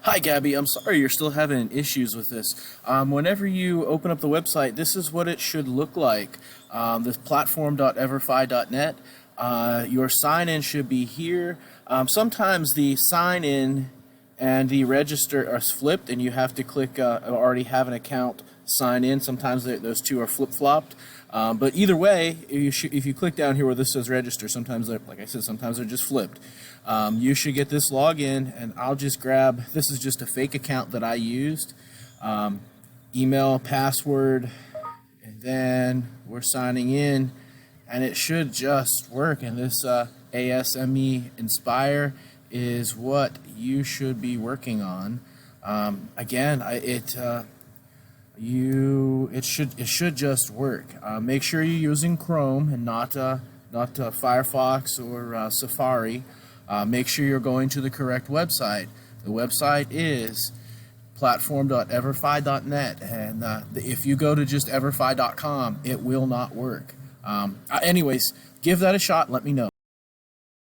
Hi, Gabby. I'm sorry you're still having issues with this. Whenever you open up the website, this is what it should look like. This platform.everfi.net. Your sign in should be here. Sometimes the sign in and the register are flipped, and you have to click already have an account sign in. Sometimes those two are flip flopped. But either way, if you click down here where this says register, sometimes like I said, sometimes they're just flipped. You should get this login, and I'll just grab, this is just a fake account that I used. Email, password, and then we're signing in, and it should just work. And this ASME Inspire is what you should be working on. Again, it should just work. Make sure you're using Chrome and not Firefox or Safari. Make sure you're going to the correct website. The website is platform.everfi.net, and if you go to just everfi.com, it will not work. Anyways, give that a shot. Let me know.